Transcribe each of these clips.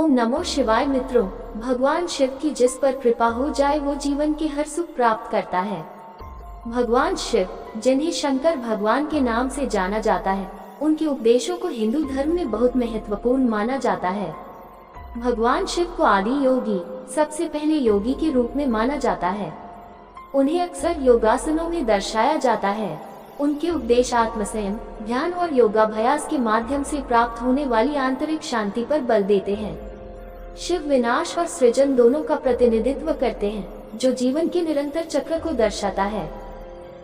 ओम नमो शिवाय। मित्रों, भगवान शिव की जिस पर कृपा हो जाए वो जीवन के हर सुख प्राप्त करता है। भगवान शिव, जिन्हें शंकर भगवान के नाम से जाना जाता है, उनके उपदेशों को हिंदू धर्म में बहुत महत्वपूर्ण माना जाता है। भगवान शिव को आदि योगी, सबसे पहले योगी के रूप में माना जाता है। उन्हें अक्सर योगासनों में दर्शाया जाता है। उनके उपदेश आत्मसंयम, ध्यान और योगाभ्यास के माध्यम से प्राप्त होने वाली आंतरिक शांति पर बल देते हैं। शिव विनाश और सृजन दोनों का प्रतिनिधित्व करते हैं, जो जीवन के निरंतर चक्र को दर्शाता है।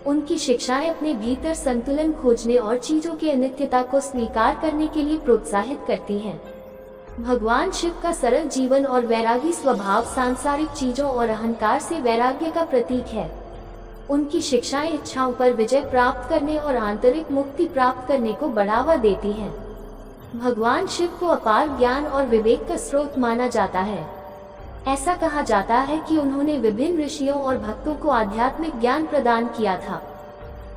उनकी शिक्षाएं अपने भीतर संतुलन खोजने और चीजों की अनित्यता को स्वीकार करने के लिए प्रोत्साहित करती हैं। भगवान शिव का सरल जीवन और वैरागी स्वभाव सांसारिक चीजों और अहंकार से वैराग्य का प्रतीक है। उनकी शिक्षाएं इच्छाओं पर विजय प्राप्त करने और आंतरिक मुक्ति प्राप्त करने को बढ़ावा देती हैं। भगवान शिव को अपार ज्ञान और विवेक का स्रोत माना जाता है। ऐसा कहा जाता है कि उन्होंने विभिन्न ऋषियों और भक्तों को आध्यात्मिक ज्ञान प्रदान किया था।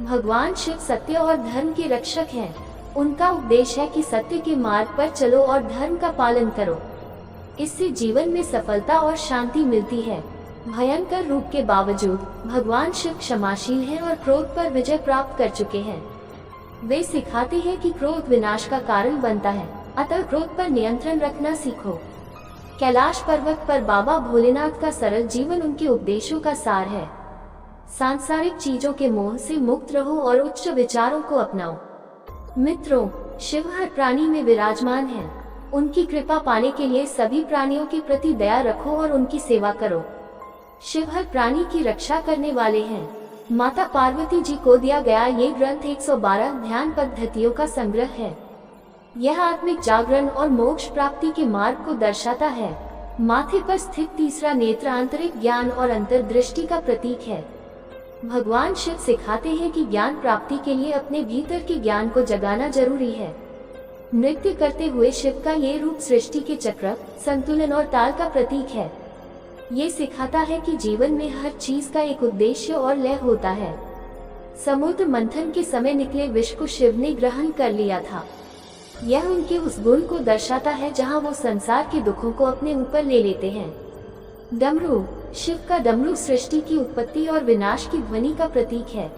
भगवान शिव सत्य और धर्म के रक्षक हैं। उनका उपदेश है कि सत्य के मार्ग पर चलो और धर्म का पालन करो। इससे जीवन में सफलता और शांति मिलती है। भयंकर रूप के बावजूद भगवान शिव क्षमाशील हैं और क्रोध पर विजय प्राप्त कर चुके हैं। वे सिखाते हैं कि क्रोध विनाश का कारण बनता है, अतः क्रोध पर नियंत्रण रखना सीखो। कैलाश पर्वत पर बाबा भोलेनाथ का सरल जीवन उनके उपदेशों का सार है। सांसारिक चीजों के मोह से मुक्त रहो और उच्च विचारों को अपनाओ। मित्रों, शिव हर प्राणी में विराजमान है। उनकी कृपा पाने के लिए सभी प्राणियों के प्रति दया रखो और उनकी सेवा करो। शिव हर प्राणी की रक्षा करने वाले हैं। माता पार्वती जी को दिया गया ये ग्रंथ 112 ध्यान पद्धतियों का संग्रह है। यह आत्मिक जागरण और मोक्ष प्राप्ति के मार्ग को दर्शाता है। माथे पर स्थित तीसरा नेत्र आंतरिक ज्ञान और अंतर्दृष्टि का प्रतीक है। भगवान शिव सिखाते हैं कि ज्ञान प्राप्ति के लिए अपने भीतर के ज्ञान को जगाना जरूरी है। नृत्य करते हुए शिव का ये रूप सृष्टि के चक्र, संतुलन और ताल का प्रतीक है। ये सिखाता है कि जीवन में हर चीज का एक उद्देश्य और लय होता है। समुद्र मंथन के समय निकले विष को शिव ने ग्रहण कर लिया था। यह उनके उस गुण को दर्शाता है जहां वो संसार के दुखों को अपने ऊपर ले लेते हैं। डमरू, शिव का डमरू सृष्टि की उत्पत्ति और विनाश की ध्वनि का प्रतीक है।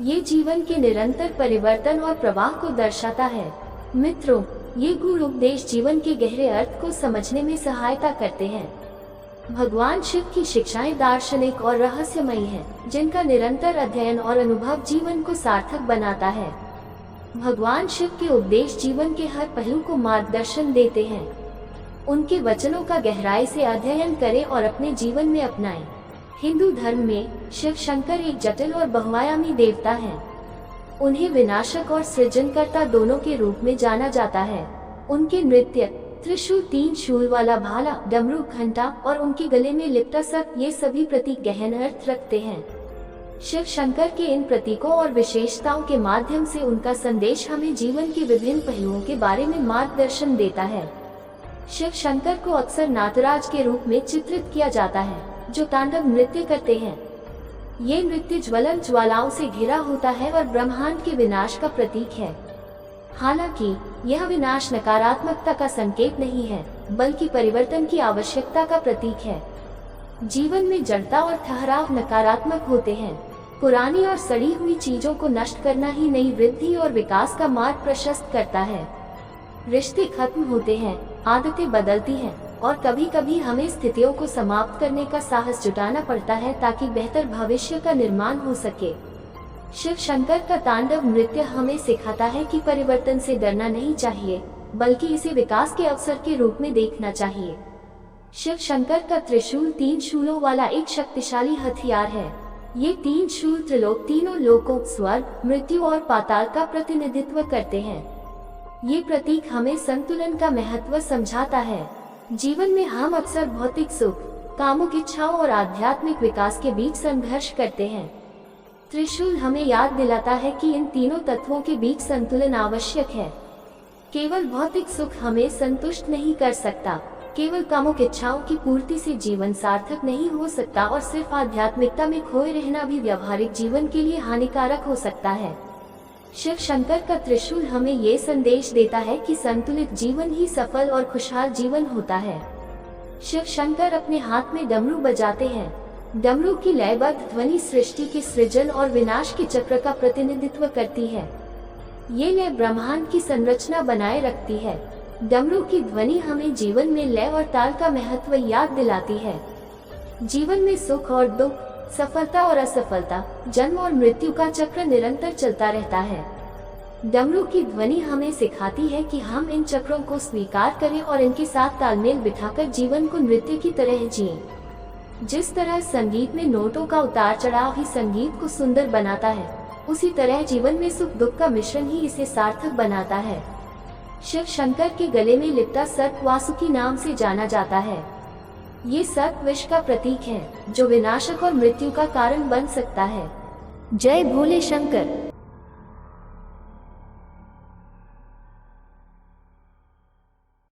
ये जीवन के निरंतर परिवर्तन और प्रवाह को दर्शाता है। मित्रों, ये गुण उपदेश जीवन के गहरे अर्थ को समझने में सहायता करते हैं। भगवान शिव की शिक्षाएं दार्शनिक और रहस्यमयी हैं, जिनका निरंतर अध्ययन और अनुभव जीवन को सार्थक बनाता है। भगवान शिव के उपदेश जीवन के हर पहलू को मार्गदर्शन देते हैं। उनके वचनों का गहराई से अध्ययन करें और अपने जीवन में अपनाएं। हिंदू धर्म में शिव शंकर एक जटिल और बहुआयामी देवता हैं। उन्हें विनाशक और सृजनकर्ता दोनों के रूप में जाना जाता है। उनके नृत्य, त्रिशूल, 3 शूल वाला भाला, डमरू, घंटा और उनके गले में लिपटा सर्प, ये सभी प्रतीक गहन अर्थ रखते हैं। शिव शंकर के इन प्रतीकों और विशेषताओं के माध्यम से उनका संदेश हमें जीवन के विभिन्न पहलुओं के बारे में मार्गदर्शन देता है। शिव शंकर को अक्सर नाटराज के रूप में चित्रित किया जाता है, जो तांडव नृत्य करते हैं। ये नृत्य ज्वलन ज्वालाओं से घिरा होता है और ब्रह्मांड के विनाश का प्रतीक है। हालांकि यह विनाश नकारात्मकता का संकेत नहीं है, बल्कि परिवर्तन की आवश्यकता का प्रतीक है। जीवन में जड़ता और ठहराव नकारात्मक होते हैं। पुरानी और सड़ी हुई चीजों को नष्ट करना ही नई वृद्धि और विकास का मार्ग प्रशस्त करता है। रिश्ते खत्म होते हैं, आदतें बदलती हैं और कभी कभी हमें स्थितियों को समाप्त करने का साहस जुटाना पड़ता है ताकि बेहतर भविष्य का निर्माण हो सके। शिव शंकर का तांडव नृत्य हमें सिखाता है कि परिवर्तन से डरना नहीं चाहिए, बल्कि इसे विकास के अवसर के रूप में देखना चाहिए। शिव शंकर का त्रिशूल 3 शूलों वाला एक शक्तिशाली हथियार है। ये 3 शूल त्रिलोक, तीनों लोकों, स्वर्ग, मृत्यु और पाताल का प्रतिनिधित्व करते हैं। ये प्रतीक हमें संतुलन का महत्व समझाता है। जीवन में हम अक्सर भौतिक सुख, कामुक इच्छाओं और आध्यात्मिक विकास के बीच संघर्ष करते हैं। त्रिशूल हमें याद दिलाता है कि इन तीनों तत्वों के बीच संतुलन आवश्यक है। केवल भौतिक सुख हमें संतुष्ट नहीं कर सकता, केवल कामुक इच्छाओं की पूर्ति से जीवन सार्थक नहीं हो सकता और सिर्फ आध्यात्मिकता में खोए रहना भी व्यवहारिक जीवन के लिए हानिकारक हो सकता है। शिव शंकर का त्रिशूल हमें ये संदेश देता है कि संतुलित जीवन ही सफल और खुशहाल जीवन होता है। शिव शंकर अपने हाथ में डमरू बजाते हैं। डमरू की लयबद्ध ध्वनि सृष्टि के सृजन और विनाश के चक्र का प्रतिनिधित्व करती है। ये लय ब्रह्मांड की संरचना बनाए रखती है। डमरू की ध्वनि हमें जीवन में लय और ताल का महत्व याद दिलाती है। जीवन में सुख और दुख, सफलता और असफलता, जन्म और मृत्यु का चक्र निरंतर चलता रहता है। डमरू की ध्वनि हमें सिखाती है कि हम इन चक्रों को स्वीकार करें और इनके साथ तालमेल बिठाकर जीवन को नृत्य की तरह जिएं। जिस तरह संगीत में नोटों का उतार चढ़ाव ही संगीत को सुंदर बनाता है, उसी तरह जीवन में सुख दुख का मिश्रण ही इसे सार्थक बनाता है। शिव शंकर के गले में लिपटा सर्प वासुकी नाम से जाना जाता है। ये सर्प विष का प्रतीक है, जो विनाशक और मृत्यु का कारण बन सकता है। जय भोले शंकर।